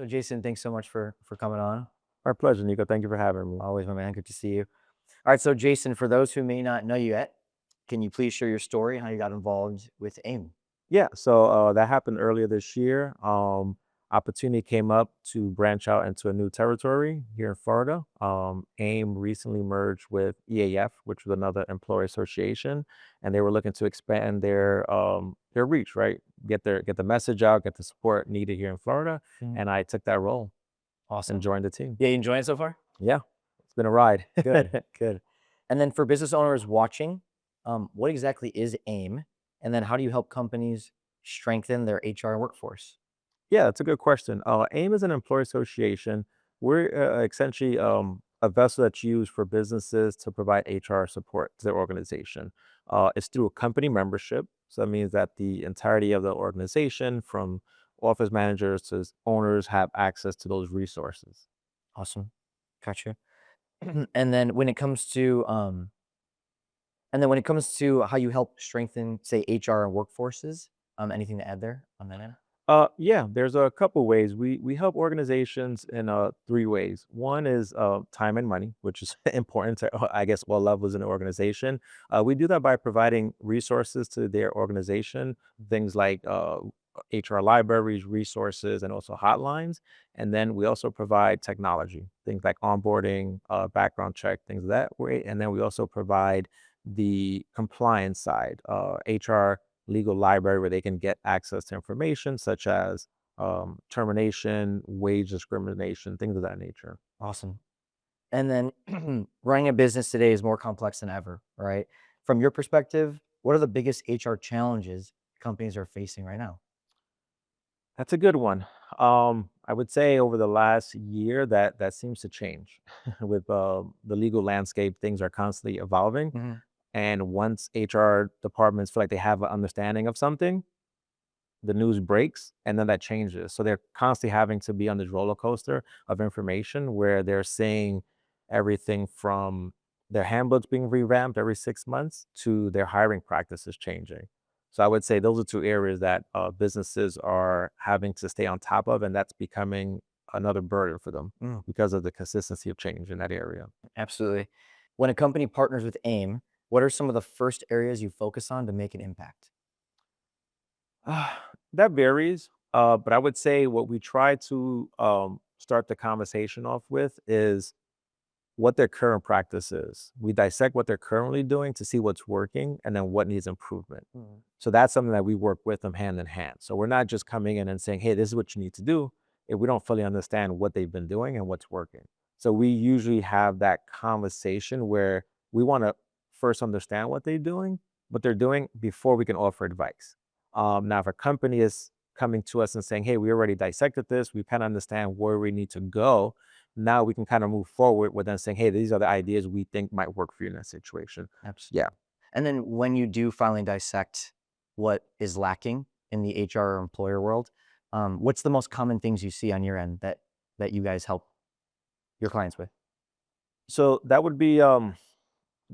So Jason, thanks so much for coming on. My pleasure, Nico. Thank you for having me. Always, my man. Good to see you. All right, so Jason, for those who may not know you yet, can you please share your story and how you got involved with AIM? Yeah, so that happened earlier this year. Opportunity came up to branch out into a new territory here in Florida. AIM recently merged with EAF, which was another employer association, and they were looking to expand their reach, right? Get the message out, get the support needed here in Florida, Mhm. and I took that role and Awesome. joined the team. Yeah, you enjoying it so far? Yeah, it's been a ride. Good, good. And then for business owners watching, what exactly is AIM? And then how do you help companies strengthen their HR workforce? Yeah, that's a good question. AIM is an employer association. We're essentially a vessel that's used for businesses to provide HR support to their organization. It's through a company membership. So that means that the entirety of the organization, from office managers to owners, have access to those resources. Awesome. Gotcha. And then when it comes to how you help strengthen, say, HR and workforces, anything to add there on that end? Yeah, there's a couple ways. We help organizations in three ways. One is time and money, which is important to I guess all levels in the organization. We do that by providing resources to their organization, things like HR libraries, resources, and also hotlines. And then we also provide technology, things like onboarding, background check, things of that way. And then we also provide the compliance side, HR legal library where they can get access to information such as termination, wage discrimination, things of that nature. Awesome. And then running a business today is more complex than ever, right? From your perspective, what are the biggest HR challenges companies are facing right now? That's a good one. I would say over the last year that seems to change with the legal landscape. Things are constantly evolving, Mhm. and once HR departments feel like they have an understanding of something, the news breaks and then that changes. So they're constantly having to be on this roller coaster of information where they're seeing everything from their handbooks being revamped every 6 months to their hiring practices changing. So I would say those are two areas that businesses are having to stay on top of, and that's becoming another burden for them Mm, because of the consistency of change in that area. absolutely. When a company partners with AIM, what are some of the first areas you focus on to make an impact? That varies, but I would say what we try to start the conversation off with is what their current practice is. We dissect what they're currently doing to see what's working and then what needs improvement. Mm, So that's something that we work with them hand in hand. So we're not just coming in and saying, hey, this is what you need to do if we don't fully understand what they've been doing and what's working. So we usually have that conversation where we want to first understand what they're doing before we can offer advice. Now, if a company is coming to us and saying, hey, we already dissected this, we kind of understand where we need to go, now we can kind of move forward with them saying, hey, these are the ideas we think might work for you in that situation. Yeah. absolutely. And then when you do finally dissect what is lacking in the HR or employer world, what's the most common things you see on your end that you guys help your clients with? So that would be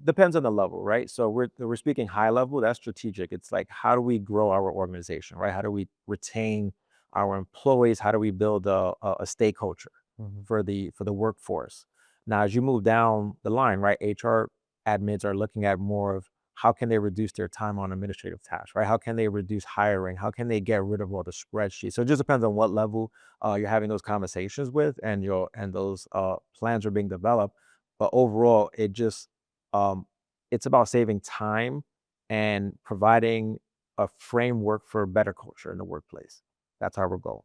depends on the level, right? So we're speaking high level, that's strategic. It's like how do we grow our organization, right? How do we retain our employees? How do we build a stay culture Mhm. for the workforce? Now, as you move down the line, right, HR admins are looking at more of how can they reduce their time on administrative tasks, right? How can they reduce hiring? How can they get rid of all the spreadsheets? So it just depends on what level you're having those conversations with, and those plans are being developed. But overall, um, it's about saving time and providing a framework for better culture in the workplace. That's our goal.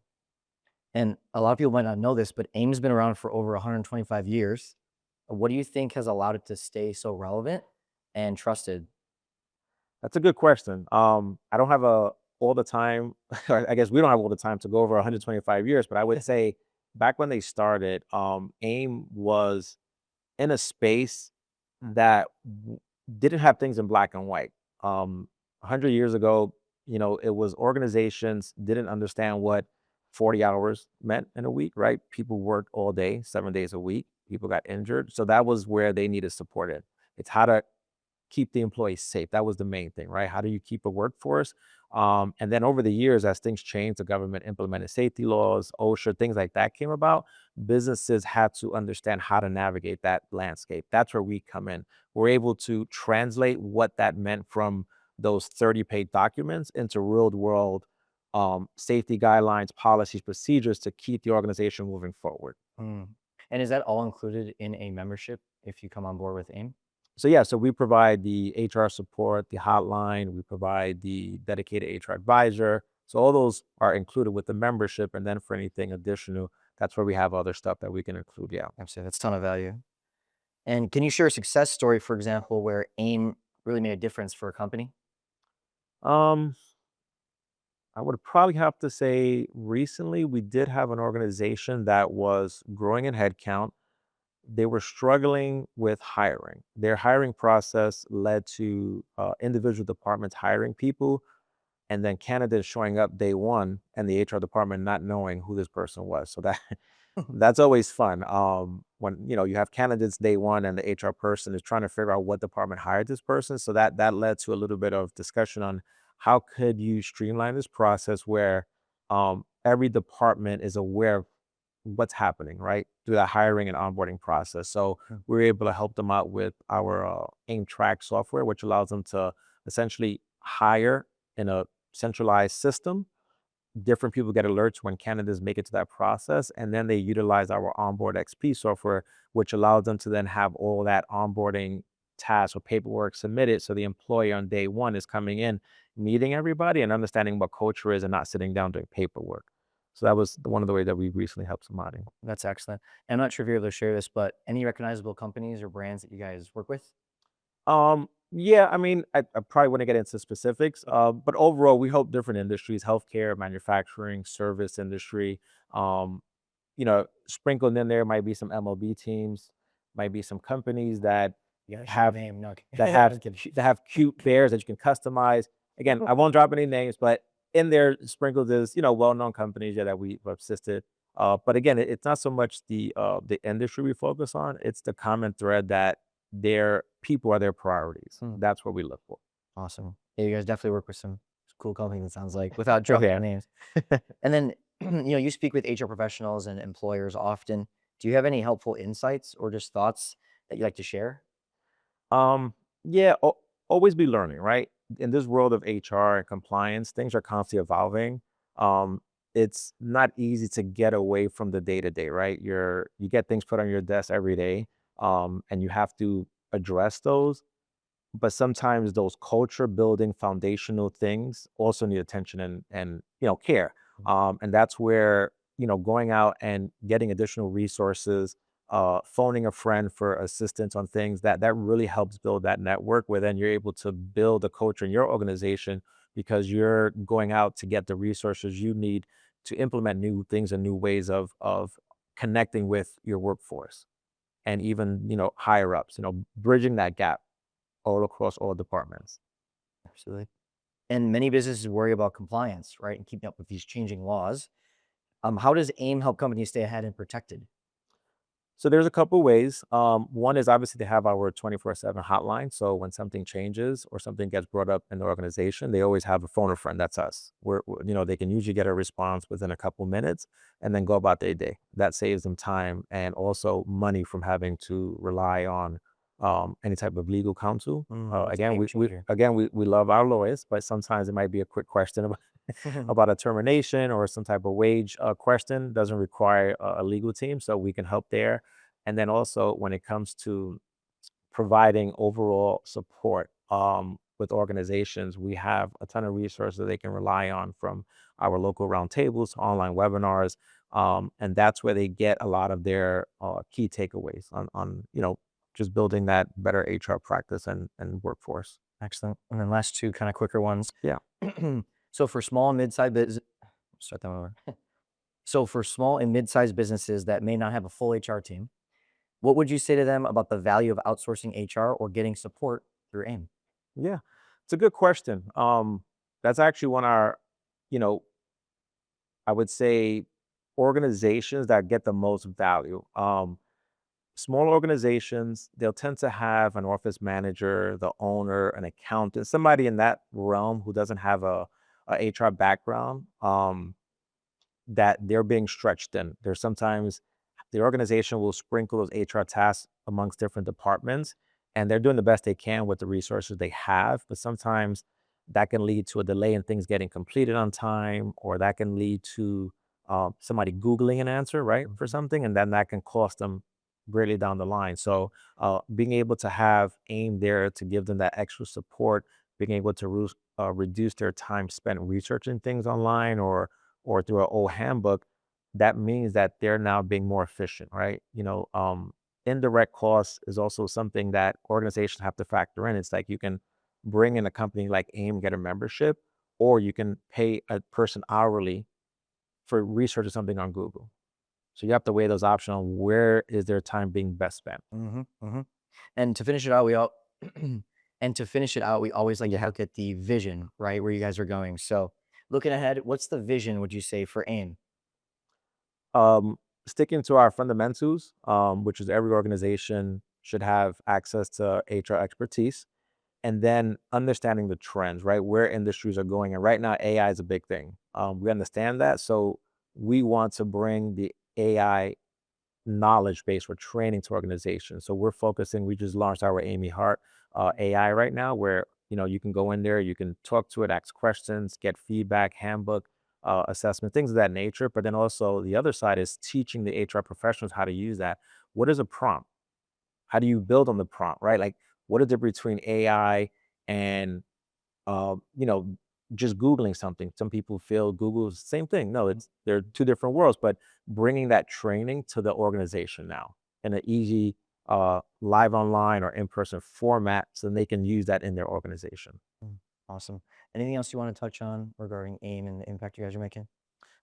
And a lot of people might not know this, but AIM's been around for over 125 years. What do you think has allowed it to stay so relevant and trusted? That's a good question. I don't have all the time. Or I guess we don't have all the time to go over 125 years, but I would say back when they started, AIM was in a space that didn't have things in black and white. 100 years ago, it was organizations didn't understand what 40 hours meant in a week, right? People worked all day, 7 days a week. People got injured. So that was where they needed support in. It's how to keep the employees safe. That was the main thing, right? How do you keep a workforce And then over the years, as things changed, the government implemented safety laws, OSHA, things like that came about. Businesses had to understand how to navigate that landscape. That's where we come in. We're able to translate what that meant from those 30-page documents into real world safety guidelines, policies, procedures to keep the organization moving forward. Mm. And is that all included in a membership if you come on board with AIM? So yeah, so we provide the HR support, the hotline, we provide the dedicated HR advisor. So all those are included with the membership. And then for anything additional, that's where we have other stuff that we can include. Yeah. Absolutely. That's a ton of value. And can you share a success story, for example, where AIM really made a difference for a company? Um, I would probably have to say recently we did have an organization that was growing in headcount. They were struggling with hiring. Their hiring process led to individual departments hiring people and then candidates showing up day one and the HR department not knowing who this person was. So that that's always fun. When you have candidates day one and the HR person is trying to figure out what department hired this person. So that led to a little bit of discussion on how could you streamline this process where every department is aware of what's happening, right? Through that hiring and onboarding process. So Mm. we're able to help them out with our AIM track software, which allows them to essentially hire in a centralized system. Different people get alerts when candidates make it to that process, and then they utilize our onboard XP software, which allows them to then have all that onboarding tasks or paperwork submitted. So the employee on day one is coming in, meeting everybody, and understanding what culture is, and not sitting down doing paperwork. So that was one of the ways that we recently helped somebody. That's excellent. And I'm not sure if you're able to share this, but any recognizable companies or brands that you guys work with? Yeah, I mean, I probably wouldn't get into specifics, but overall, we help different industries: healthcare, manufacturing, service industry. Um, sprinkled in there might be some MLB teams, might be some companies that You gotta share the have name. No, that I'm have just kidding. that have cute bears that you can customize. Again, I won't drop any names, but in there sprinkled is well-known companies, yeah, that we've assisted. But again, it's not so much the industry we focus on; it's the common thread that their people are their priorities. Hmm. That's what we look for. Awesome. Yeah, you guys definitely work with some cool companies, it sounds like, without Oh dropping yeah. names. And then, you speak with HR professionals and employers often. Do you have any helpful insights or just thoughts that you like to share? Yeah, always be learning, right? In this world of HR and compliance, things are constantly evolving. Um, it's not easy to get away from the day to day, right? You get things put on your desk every day, and you have to address those. But sometimes those culture building foundational things also need attention and care. And that's where going out and getting additional resources, phoning a friend for assistance on things that really helps build that network where then you're able to build a culture in your organization because you're going out to get the resources you need to implement new things and new ways of connecting with your workforce and even higher ups, bridging that gap all across all departments. Absolutely. And many businesses worry about compliance, right? And keeping up with these changing laws. How does AIM help companies stay ahead and protected? So there's a couple ways. One is obviously to have our 24/7 hotline. So when something changes or something gets brought up in the organization, they always have a phone a friend. That's us. They can usually get a response within a couple minutes and then go about their day. That saves them time and also money from having to rely on any type of legal counsel. That's a Again, game we changer. again we love our lawyers, but sometimes it might be a quick question about about a termination or some type of wage question. Doesn't require a legal team, so we can help there. And then also when it comes to providing overall support with organizations, we have a ton of resources that they can rely on from our local roundtables, online webinars, and that's where they get a lot of their key takeaways on just building that better HR practice and workforce. Excellent. And then last two kind of quicker ones. Yeah. So for small and mid-sized business, start that one over. So for small and mid-sized businesses that may not have a full HR team, what would you say to them about the value of outsourcing HR or getting support through AIM? Yeah, it's a good question. That's actually one of our, you know, I would say organizations that get the most value. Small organizations, they'll tend to have an office manager, the owner, an accountant, somebody in that realm who doesn't have a a HR background, that they're being stretched in. There's sometimes the organization will sprinkle those HR tasks amongst different departments, and they're doing the best they can with the resources they have. But sometimes that can lead to a delay in things getting completed on time, or that can lead to somebody Googling an answer, right, for Mhm. something, and then that can cost them greatly down the line. So being able to have AIM there to give them that extra support, being able to reduce their time spent researching things online or through an old handbook, that means that they're now being more efficient, right? Indirect costs is also something that organizations have to factor in. It's like you can bring in a company like AIM, get a membership, or you can pay a person hourly for researching something on Google. So you have to weigh those options on where is their time being best spent. Mhm, mhm. And to finish it out, we all and to finish it out, we always like to look at the vision, right, where you guys are going. So, looking ahead, what's the vision, would you say, for AIM? Um, Sticking to our fundamentals, which is every organization should have access to HR expertise, and then understanding the trends, right? Where industries are going. And right now, AI is a big thing. We understand that. So we want to bring the AI knowledge base for training to organizations. So we're focusing, we just launched our Amy Hart AI right now, where you can go in there, you can talk to it, ask questions, get feedback, handbook, assessment, things of that nature. But then also the other side is teaching the HR professionals how to use that. What is a prompt? How do you build on the prompt, right? Like, what is the difference between AI and uh, you know, just Googling something? Some people feel Google is the same thing. No, Mm, they're two different worlds, but bringing that training to the organization now in an easy live online or in-person format so they can use that in their organization. mm, awesome. Anything else you want to touch on regarding AIM and the impact you guys are making?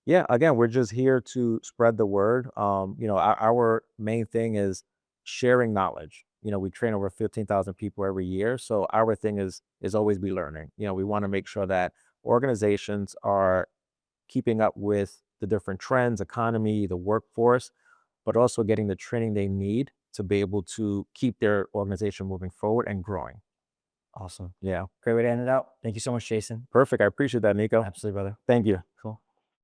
Yeah, again, we're just here to spread the word. Our main thing is sharing knowledge. We train over 15,000 people every year, so our thing is always be learning. We want to make sure that organizations are keeping up with the different trends, economy, the workforce, but also getting the training they need to be able to keep their organization moving forward and growing. Awesome. Yeah, Great way to end it out. Thank you so much, Jason. perfect. I appreciate that, Nico. Absolutely, brother. Thank you. Cool.